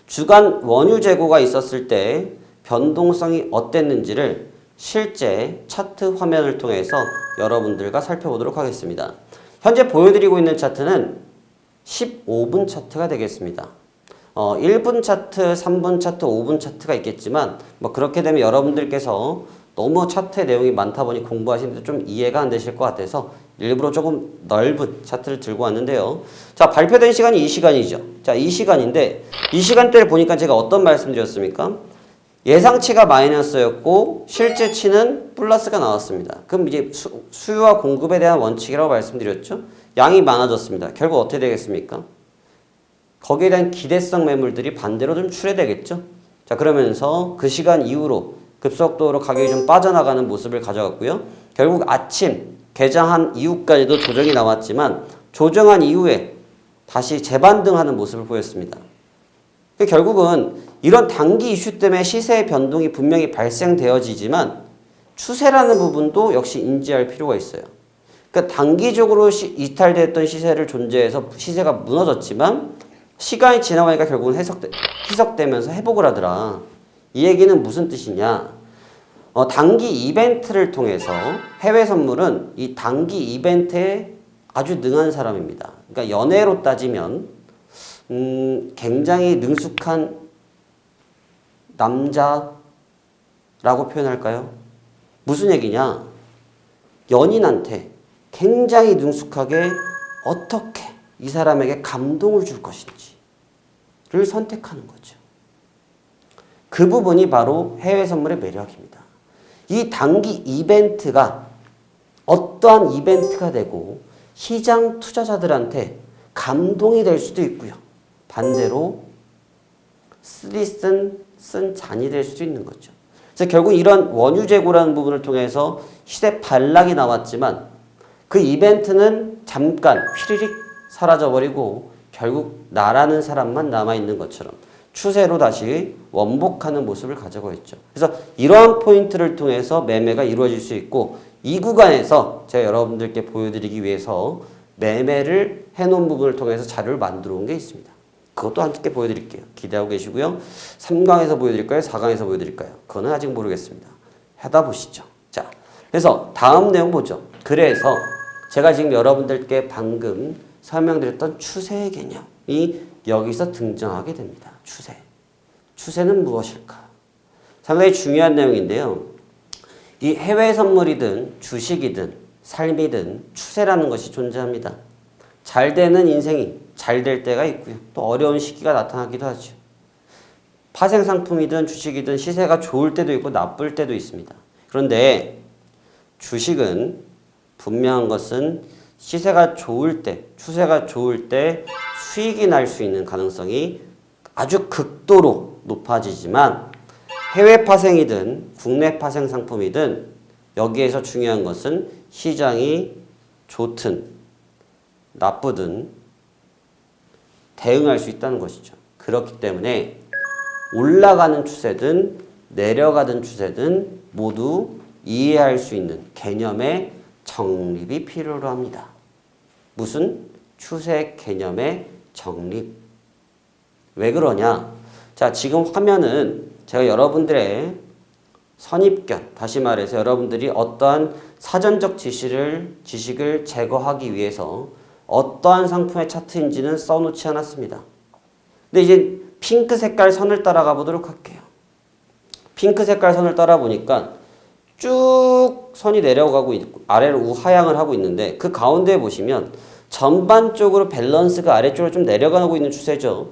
주간 원유 재고가 있었을 때 변동성이 어땠는지를 실제 차트 화면을 통해서 여러분들과 살펴보도록 하겠습니다. 현재 보여드리고 있는 차트는 15분 차트가 되겠습니다. 1분 차트, 3분 차트, 5분 차트가 있겠지만 뭐 그렇게 되면 여러분들께서 너무 차트의 내용이 많다 보니 공부하시는데 좀 이해가 안 되실 것 같아서 일부러 조금 넓은 차트를 들고 왔는데요. 자, 발표된 시간이 이 시간이죠. 자, 이 시간인데 이 시간대를 보니까 제가 어떤 말씀 드렸습니까? 예상치가 마이너스였고 실제치는 플러스가 나왔습니다. 그럼 이제 수요와 공급에 대한 원칙이라고 말씀드렸죠. 양이 많아졌습니다. 결국 어떻게 되겠습니까? 거기에 대한 기대성 매물들이 반대로 좀 출회되겠죠. 자, 그러면서 그 시간 이후로 급속도로 가격이 좀 빠져나가는 모습을 가져갔고요. 결국 아침 개장한 이후까지도 조정이 나왔지만 조정한 이후에 다시 재반등하는 모습을 보였습니다. 결국은 이런 단기 이슈 때문에 시세의 변동이 분명히 발생되어지지만 추세라는 부분도 역시 인지할 필요가 있어요. 그러니까 단기적으로 이탈됐던 시세를 존재해서 시세가 무너졌지만 시간이 지나가니까 결국은 희석되면서 회복을 하더라. 이 얘기는 무슨 뜻이냐? 단기 이벤트를 통해서 해외 선물은 이 단기 이벤트에 아주 능한 사람입니다. 그러니까 연애로 따지면 굉장히 능숙한 남자라고 표현할까요? 무슨 얘기냐? 연인한테 굉장히 능숙하게 어떻게 이 사람에게 감동을 줄 것인지를 선택하는 거죠. 그 부분이 바로 해외 선물의 매력입니다. 이 단기 이벤트가 어떠한 이벤트가 되고 시장 투자자들한테 감동이 될 수도 있고요. 반대로 쓴 잔이 될 수도 있는 거죠. 그래서 결국 이런 원유 재고라는 부분을 통해서 시세 반락이 나왔지만 그 이벤트는 잠깐 휘리릭 사라져버리고 결국 나라는 사람만 남아있는 것처럼 추세로 다시 원복하는 모습을 가져고 있죠. 그래서 이러한 포인트를 통해서 매매가 이루어질 수 있고 이 구간에서 제가 여러분들께 보여드리기 위해서 매매를 해놓은 부분을 통해서 자료를 만들어 온 게 있습니다. 그것도 함께 보여드릴게요. 기대하고 계시고요. 3강에서 보여드릴까요? 4강에서 보여드릴까요? 그거는 아직 모르겠습니다. 하다 보시죠. 자, 그래서 다음 내용 보죠. 그래서 제가 지금 여러분들께 방금 설명드렸던 추세의 개념이 여기서 등장하게 됩니다. 추세. 추세는 무엇일까? 상당히 중요한 내용인데요. 이 해외 선물이든 주식이든 삶이든 추세라는 것이 존재합니다. 잘 되는 인생이 잘 될 때가 있고요. 또 어려운 시기가 나타나기도 하죠. 파생상품이든 주식이든 시세가 좋을 때도 있고 나쁠 때도 있습니다. 그런데 주식은 분명한 것은 시세가 좋을 때, 추세가 좋을 때 수익이 날 수 있는 가능성이 아주 극도로 높아지지만 해외 파생이든 국내 파생 상품이든 여기에서 중요한 것은 시장이 좋든 나쁘든 대응할 수 있다는 것이죠. 그렇기 때문에 올라가는 추세든 내려가는 추세든 모두 이해할 수 있는 개념의 정립이 필요로 합니다. 무슨? 추세 개념의 정립. 왜 그러냐? 자, 지금 화면은 제가 여러분들의 선입견, 다시 말해서 여러분들이 어떠한 사전적 지식을 제거하기 위해서 어떠한 상품의 차트인지는 써놓지 않았습니다. 근데 이제 핑크 색깔 선을 따라가 보도록 할게요. 핑크 색깔 선을 따라 보니까 쭉 선이 내려가고 있고 아래로 우하향을 하고 있는데 그 가운데 보시면 전반적으로 밸런스가 아래쪽으로 좀 내려가고 있는 추세죠.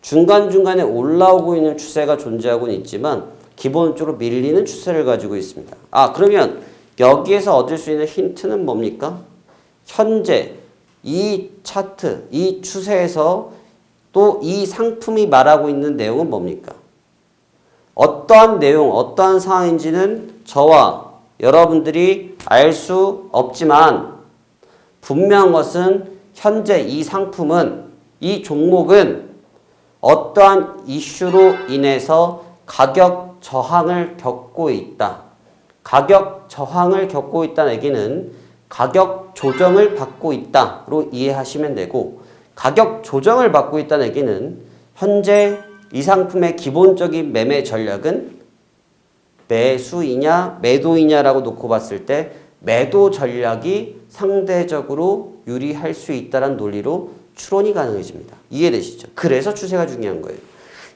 중간중간에 올라오고 있는 추세가 존재하고는 있지만 기본적으로 밀리는 추세를 가지고 있습니다. 그러면 여기에서 얻을 수 있는 힌트는 뭡니까? 현재 이 차트, 이 추세에서 또 이 상품이 말하고 있는 내용은 뭡니까? 어떠한 내용, 어떠한 상황인지는 저와 여러분들이 알 수 없지만 분명한 것은 현재 이 상품은, 이 종목은 어떠한 이슈로 인해서 가격 저항을 겪고 있다. 가격 저항을 겪고 있다는 얘기는 가격 조정을 받고 있다로 이해하시면 되고, 가격 조정을 받고 있다는 얘기는 현재 이 상품의 기본적인 매매 전략은 매수이냐 매도이냐라고 놓고 봤을 때 매도 전략이 상대적으로 유리할 수 있다는 논리로 추론이 가능해집니다. 이해되시죠? 그래서 추세가 중요한 거예요.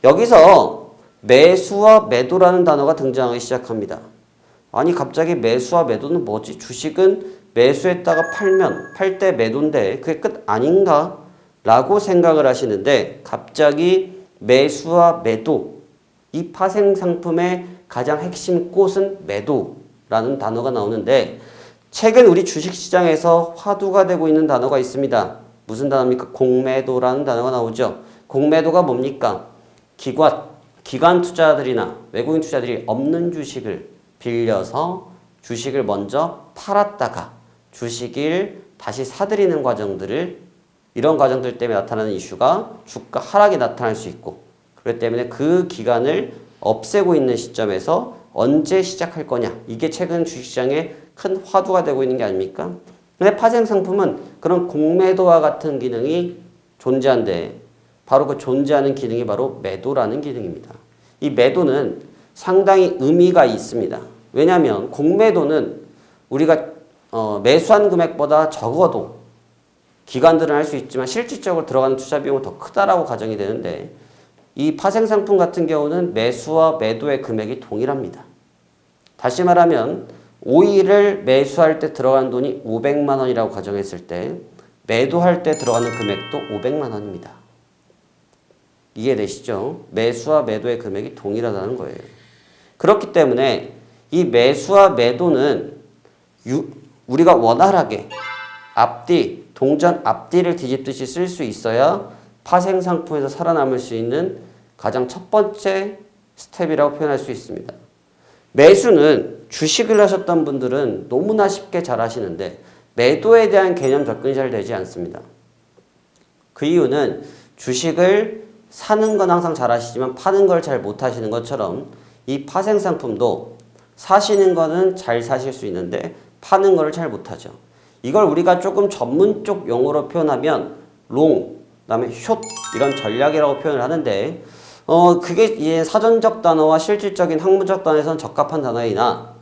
여기서 매수와 매도라는 단어가 등장하기 시작합니다. 아니 갑자기 매수와 매도는 뭐지? 주식은 매수했다가 팔 때 매도인데 그게 끝 아닌가? 라고 생각을 하시는데 갑자기 매수와 매도, 이 파생상품의 가장 핵심 꽃은 매도라는 단어가 나오는데 최근 우리 주식시장에서 화두가 되고 있는 단어가 있습니다. 무슨 단어입니까? 공매도라는 단어가 나오죠. 공매도가 뭡니까? 기관 투자들이나 외국인 투자들이 없는 주식을 빌려서 주식을 먼저 팔았다가 주식을 다시 사들이는 과정들을, 이런 과정들 때문에 나타나는 이슈가 주가 하락이 나타날 수 있고, 그렇기 때문에 그 기간을 없애고 있는 시점에서 언제 시작할 거냐, 이게 최근 주식시장에 큰 화두가 되고 있는 게 아닙니까? 근데 파생상품은 그런 공매도와 같은 기능이 존재한데 바로 그 존재하는 기능이 바로 매도라는 기능입니다. 이 매도는 상당히 의미가 있습니다. 왜냐하면 공매도는 우리가 매수한 금액보다 적어도 기관들은 할 수 있지만 실질적으로 들어가는 투자 비용은 더 크다라고 가정이 되는데, 이 파생상품 같은 경우는 매수와 매도의 금액이 동일합니다. 다시 말하면 오일을 매수할 때 들어가는 돈이 500만 원이라고 가정했을 때 매도할 때 들어가는 금액도 500만 원입니다. 이해되시죠? 매수와 매도의 금액이 동일하다는 거예요. 그렇기 때문에 이 매수와 매도는 우리가 원활하게 동전 앞뒤를 뒤집듯이 쓸 수 있어야 파생상품에서 살아남을 수 있는 가장 첫 번째 스텝이라고 표현할 수 있습니다. 매수는 주식을 하셨던 분들은 너무나 쉽게 잘 하시는데 매도에 대한 개념 접근이 잘 되지 않습니다. 그 이유는 주식을 사는 건 항상 잘 하시지만 파는 걸 잘 못 하시는 것처럼 이 파생상품도 사시는 거는 잘 사실 수 있는데 파는 거를 잘 못하죠. 이걸 우리가 조금 전문적 용어로 표현하면 롱, 그다음에 숏 이런 전략이라고 표현을 하는데 그게 이제 사전적 단어와 실질적인 학문적 단어에서는 적합한 단어이나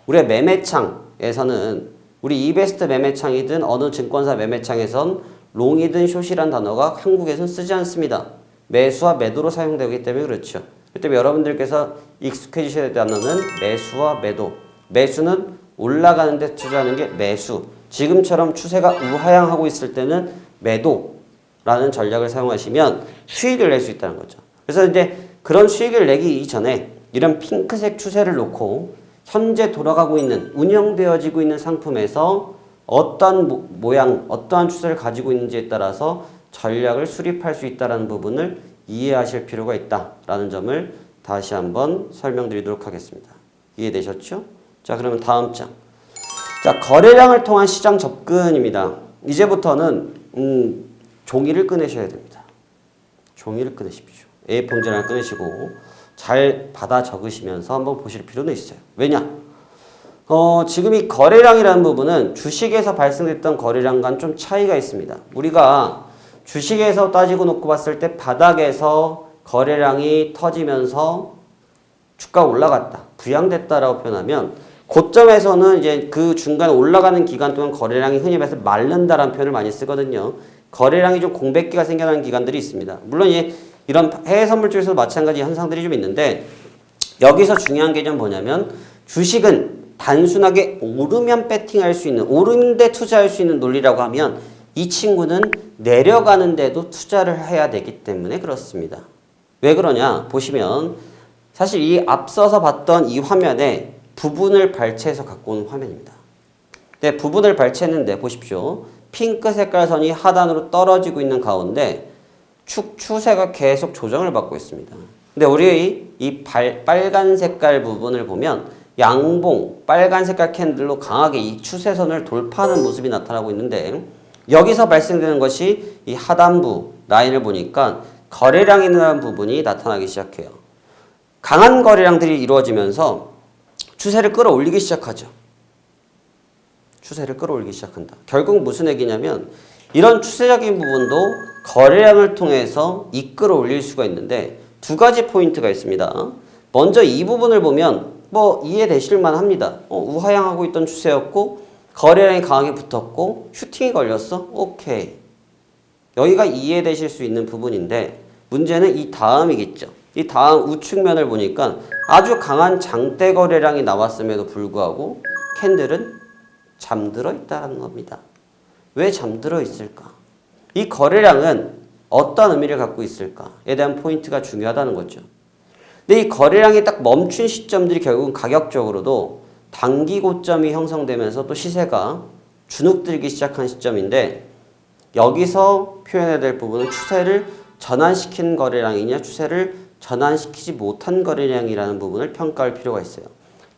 우리의 매매창에서는 우리 이베스트 매매창이든 어느 증권사 매매창에선 롱이든 숏이란 단어가 한국에서는 쓰지 않습니다. 매수와 매도로 사용되기 때문에 그렇죠. 그렇기 때문에 여러분들께서 익숙해지셔야 될 단어는 매수와 매도. 매수는 올라가는 데 투자하는 게 매수. 지금처럼 추세가 우하향하고 있을 때는 매도라는 전략을 사용하시면 수익을 낼 수 있다는 거죠. 그래서 이제 그런 수익을 내기 이전에 이런 핑크색 추세를 놓고 현재 돌아가고 있는, 운영되어지고 있는 상품에서 어떠한 모양, 어떠한 추세를 가지고 있는지에 따라서 전략을 수립할 수 있다는 부분을 이해하실 필요가 있다라는 점을 다시 한번 설명드리도록 하겠습니다. 이해되셨죠? 자, 그러면 다음 장. 자, 거래량을 통한 시장 접근입니다. 이제부터는 종이를 꺼내셔야 됩니다. 종이를 꺼내십시오. A4 용지를 꺼내시고 잘 받아 적으시면서 한번 보실 필요는 있어요. 왜냐? 지금 이 거래량이라는 부분은 주식에서 발생됐던 거래량과는 좀 차이가 있습니다. 우리가 주식에서 따지고 놓고 봤을 때 바닥에서 거래량이 터지면서 주가가 올라갔다, 부양됐다라고 표현하면 고점에서는 이제 그 중간에 올라가는 기간 동안 거래량이 흔히 말해서 마른다라는 표현을 많이 쓰거든요. 거래량이 좀 공백기가 생겨나는 기간들이 있습니다. 물론 이런 해외 선물 쪽에서도 마찬가지 현상들이 좀 있는데 여기서 중요한 게 좀 뭐냐면 주식은 단순하게 오르면 배팅할 수 있는, 오르는데 투자할 수 있는 논리라고 하면 이 친구는 내려가는데도 투자를 해야 되기 때문에 그렇습니다. 왜 그러냐 보시면 사실 이 앞서서 봤던 이 화면에 부분을 발췌해서 갖고 온 화면입니다. 네, 부분을 발췌했는데 보십시오. 핑크 색깔 선이 하단으로 떨어지고 있는 가운데 추세가 계속 조정을 받고 있습니다. 근데 우리 이 빨간 색깔 부분을 보면 양봉, 빨간 색깔 캔들로 강하게 이 추세선을 돌파하는 모습이 나타나고 있는데 여기서 발생되는 것이 이 하단부 라인을 보니까 거래량이라는 부분이 나타나기 시작해요. 강한 거래량들이 이루어지면서 추세를 끌어올리기 시작하죠. 추세를 끌어올리기 시작한다. 결국 무슨 얘기냐면 이런 추세적인 부분도 거래량을 통해서 이끌어 올릴 수가 있는데 두 가지 포인트가 있습니다. 먼저 이 부분을 보면 뭐 이해되실 만합니다. 우하향하고 있던 추세였고 거래량이 강하게 붙었고 슈팅이 걸렸어? 오케이. 여기가 이해되실 수 있는 부분인데 문제는 이 다음이겠죠. 이 다음 우측면을 보니까 아주 강한 장대 거래량이 나왔음에도 불구하고 캔들은 잠들어 있다는 겁니다. 왜 잠들어 있을까? 이 거래량은 어떤 의미를 갖고 있을까에 대한 포인트가 중요하다는 거죠. 근데 이 거래량이 딱 멈춘 시점들이 결국은 가격적으로도 단기 고점이 형성되면서 또 시세가 주눅들기 시작한 시점인데 여기서 표현해야 될 부분은 추세를 전환시킨 거래량이냐 추세를 전환시키지 못한 거래량이라는 부분을 평가할 필요가 있어요.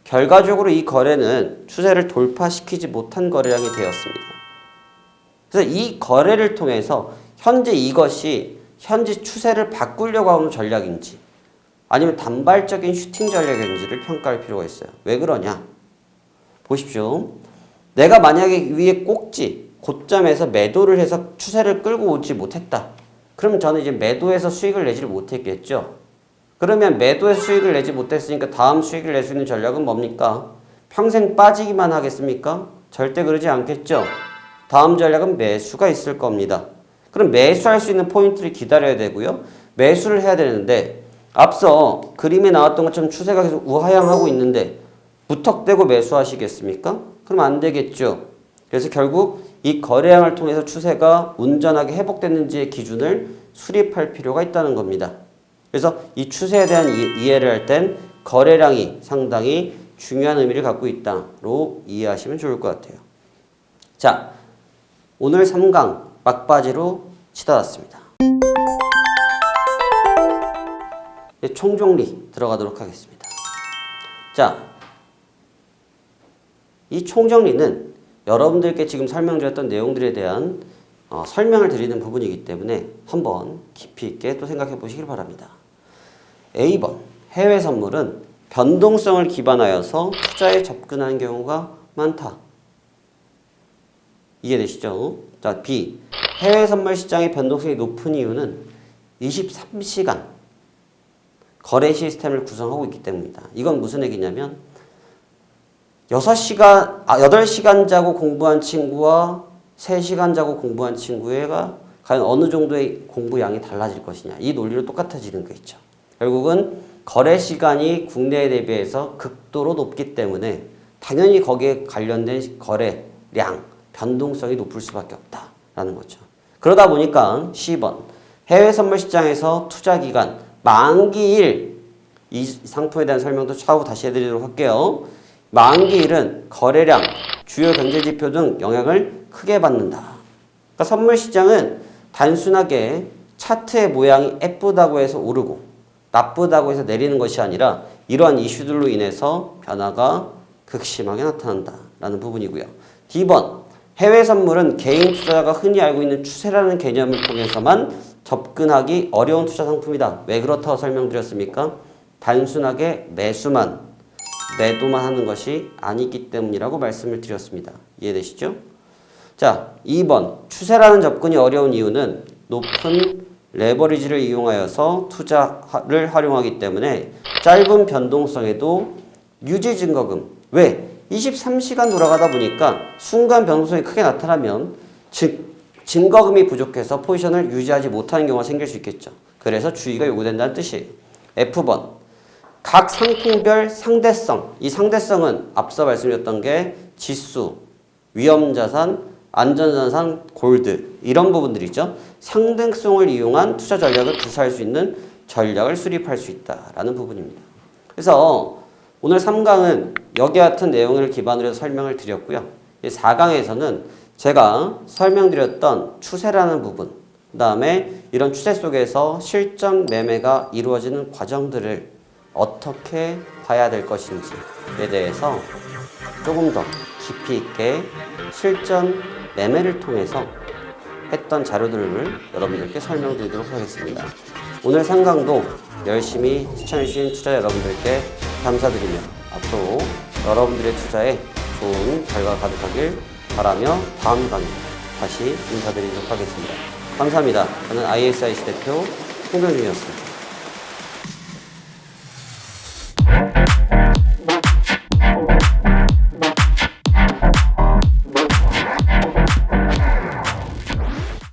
결과적으로 이 거래는 추세를 돌파시키지 못한 거래량이 되었습니다. 그래서 이 거래를 통해서 현재 이것이 현재 추세를 바꾸려고 하는 전략인지 아니면 단발적인 슈팅 전략인지를 평가할 필요가 있어요. 왜 그러냐? 보십시오. 내가 만약에 위에 꼭지, 고점에서 매도를 해서 추세를 끌고 오지 못했다. 그럼 저는 이제 매도해서 수익을 내지를 못했겠죠. 그러면 매도해서 수익을 내지 못했으니까 다음 수익을 낼 수 있는 전략은 뭡니까? 평생 빠지기만 하겠습니까? 절대 그러지 않겠죠. 다음 전략은 매수가 있을 겁니다. 그럼 매수할 수 있는 포인트를 기다려야 되고요. 매수를 해야 되는데 앞서 그림에 나왔던 것처럼 추세가 계속 우하향하고 있는데 무턱대고 매수하시겠습니까? 그럼 안 되겠죠. 그래서 결국 이 거래량을 통해서 추세가 온전하게 회복됐는지의 기준을 수립할 필요가 있다는 겁니다. 그래서 이 추세에 대한 이해를 할 땐 거래량이 상당히 중요한 의미를 갖고 있다로 이해하시면 좋을 것 같아요. 자, 오늘 3강 막바지로 치닫았습니다. 총정리 들어가도록 하겠습니다. 자, 이 총정리는 여러분들께 지금 설명드렸던 내용들에 대한 설명을 드리는 부분이기 때문에 한번 깊이 있게 또 생각해 보시길 바랍니다. A번, 해외 선물은 변동성을 기반하여서 투자에 접근하는 경우가 많다. 이해되시죠? 자, B, 해외 선물 시장의 변동성이 높은 이유는 23시간 거래 시스템을 구성하고 있기 때문이다. 이건 무슨 얘기냐면 8시간 자고 공부한 친구와 3시간 자고 공부한 친구가 과연 어느 정도의 공부량이 달라질 것이냐. 이 논리로 똑같아지는 거 있죠. 결국은 거래 시간이 국내에 대비해서 극도로 높기 때문에 당연히 거기에 관련된 거래량, 변동성이 높을 수밖에 없다라는 거죠. 그러다 보니까 10번, 해외 선물 시장에서 투자 기간, 만기일, 이 상품에 대한 설명도 차후 다시 해드리도록 할게요. 만기일은 거래량, 주요 경제지표 등 영향을 크게 받는다. 그러니까 선물 시장은 단순하게 차트의 모양이 예쁘다고 해서 오르고 나쁘다고 해서 내리는 것이 아니라 이러한 이슈들로 인해서 변화가 극심하게 나타난다라는 부분이고요. D번, 해외 선물은 개인 투자자가 흔히 알고 있는 추세라는 개념을 통해서만 접근하기 어려운 투자 상품이다. 왜 그렇다고 설명드렸습니까? 단순하게 매도만 하는 것이 아니기 때문이라고 말씀을 드렸습니다. 이해되시죠? 자, 2번. 추세라는 접근이 어려운 이유는 높은 레버리지를 이용하여서 투자를 활용하기 때문에 짧은 변동성에도 유지 증거금. 왜? 23시간 돌아가다 보니까 순간 변동성이 크게 나타나면 증거금이 부족해서 포지션을 유지하지 못하는 경우가 생길 수 있겠죠. 그래서 주의가 요구된다는 뜻이에요. F번. 각 상품별 상대성. 이 상대성은 앞서 말씀드렸던 게 지수, 위험자산, 안전자산, 골드 이런 부분들이죠. 상등성을 이용한 투자 전략을 구사할 수 있는 전략을 수립할 수 있다라는 부분입니다. 그래서 오늘 3강은 여기와 같은 내용을 기반으로 해서 설명을 드렸고요. 4강에서는 제가 설명드렸던 추세라는 부분, 그 다음에 이런 추세 속에서 실전 매매가 이루어지는 과정들을 어떻게 봐야 될 것인지에 대해서 조금 더 깊이 있게 실전 매매를 통해서 했던 자료들을 여러분들께 설명드리도록 하겠습니다. 오늘 3강도 열심히 시청해주신 투자 여러분들께 감사드리며 앞으로 여러분들의 투자에 좋은 결과가 가득하길 바라며 다음 강의 다시 인사드리도록 하겠습니다. 감사합니다. 저는 ISIC 대표 홍병준이었습니다.